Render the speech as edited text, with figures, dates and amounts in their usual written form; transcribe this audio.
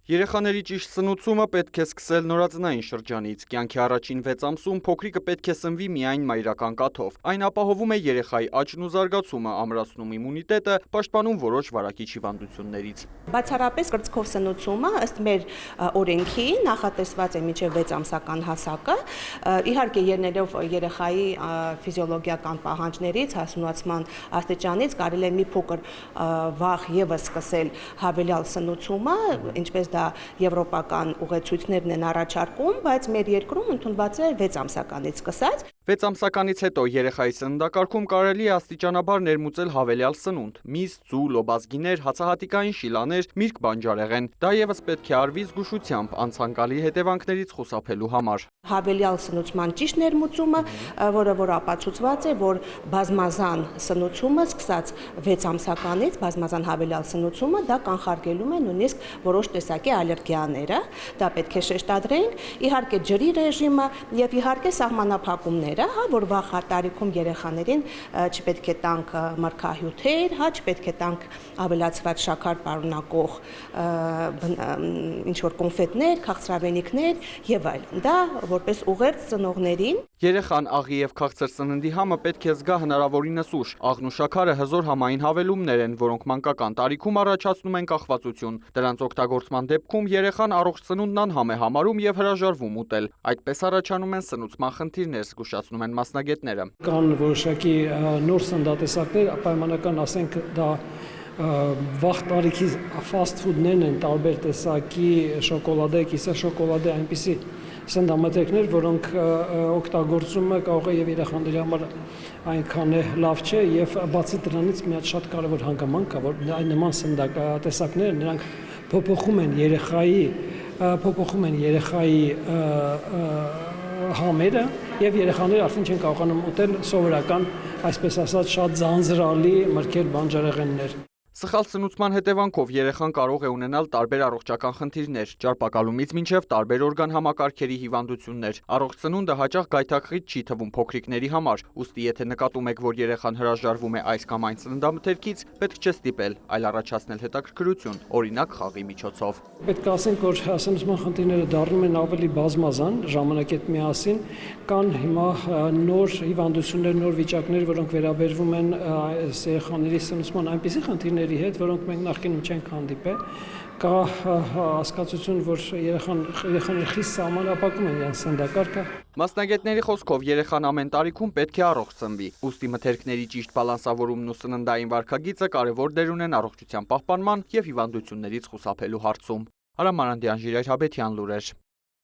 Երեխաների ճիշտ սնուցումը պետք է սկսել նորածնային շրջանից։ Կյանքի առաջին 6 ամսում փոքրիկը պետք է սնվի միայն մայրական կաթով։ Այն ապահովում է երեխայի աճն ու զարգացումը, ամրացնում իմունիտետը, պաշտպանում որոշ վարակիչ հիվանդություններից։ Բացառապես կրծքով սնուցումը ըստ մեր օրենքի նախատեսված է մինչև 6 ամսական հասակը, իհարկե ելնելով երեխայի ֆիզիոլոգիական պահանջներից, հասունացման աստիճանից կարելի է մի փոքր վաղ եւս սկսել հավելյալ սնուցումը, ինչպես դա եվրոպական ուղեցույցներն են առաջարկում, բայց մեր երկրում ընդունված է 6 ամսականից սկսած։ 6 ամսականից հետո երեխայի սննդակարգում կարելի է աստիճանաբար ներմուծել հավելյալ սնունդ՝ միս, ձու, լոբազգիներ, հացահատիկային շիլաներ, միրգ բանջարեղեն։ Դա եւս պետք է արվի զգուշությամբ անցանկալի հետևանքներից խուսափելու համար։ Հավելյալ սնուցման ճիշտ ներմուծումը, որը ապացուցված է, որ բազմազան սնուցումը սկսած 6 ամսականից բազմազան հավելյալ սնուցումը դա կանխարգելում է նույնիսկ որոշ տեսակի ալերգիաները, դա պետք է շեշտադրենք, իհարկե ջրի ռեժիմը եւ իհարկե սահմանափակումները, որ վաղ տարիքում երեխաներին չպետք է տանք մրգահյութեր, չպետք է տանք ավելացված շաքար պարունակող ինչ որ կոնֆետներ, քաղցրավենիքներ եւ այլն։ Դա որպես ուղերձ ծնողներին։ Երեխան աղի եւ քաղցր սննդի համը պետք է զգա հնարավորինս ուշ։ Աղն ու շաքարը հզոր համային հավելումներ են, որոնք մանկական տարիքում առաջացնում են կախվածություն։ Դրանց օգտագործման դեպքում երեխան առողջ սնունդն անհամ է համարում եւ հրաժարվում ուտել։ Այդպես առաջանում են սնուցման խնդիրներ, զգուշացնում են մասնագետները։ Կան որոշակի նոր սննդատեսակներ, պայմանական ասենք դա վաղ տարիքի ֆաստ ֆուդներն են, տարբեր տեսակի շոկոլադե, կիսա շոկոլադե, այնպիսի սննդամթերքներ, որոնք օգտագործումը կարող է եւ երեխաների համար այնքան լավ չէ եւ բացի դրանից մի հատ շատ կարեւոր հանգամանք կա, որ այն նման սննդատեսակները նրանք փոփոխում են երեխայի համերը եւ երեխաները արդեն չեն կարողանում ուտել սովորական, այսպես ասած, շատ ձանձրալի մրգեր, բանջարեղեններ։ Սխալ սնուցման հետևանքով երեխան կարող է ունենալ տարբեր առողջական խնդիրներ, ճարպակալումից մինչև տարբեր օրգան համակարգերի հիվանդություններ։ Առողջ սնունդը հաճախ գայթակղիչ չի թվում փոքրիկների համար, ուստի եթե նկատում եք, որ երեխան հրաժարվում է այս կամ այն սննդամթերքից, պետք չէ ստիպել, այլ առաջացնել հետաքրքրություն, օրինակ խաղի միջոցով։ Պետք է ասենք, որ սնուցման խնդիրները դառնում են ավելի բազմազան ժամանակի հետ միասին, կան հիմա նոր հիվանդություններ, նոր վիճակներ, որոնք վերաբերվում են երեխաների սնուցման այնպիսի խնդիրների հետ, որոնք մենք նախկինում չենք հանդիպել, կա հասկացություն, որ երեխաները խիստ սահմանափակում են իրենց սննդակարգը։ Մասնագետների խոսքով երեխան ամեն տարիքում պետք է առողջ սնվի, ուստի մթերքների ճիշտ բալանսավորումն ու սննդային վարքագիծը կարևոր դեր ունեն առողջության պահպանման եւ հիվանդություններից խուսափելու հարցում։ Արամ Մարանդյան, Ժիրայր Հաբետյան լուրեր։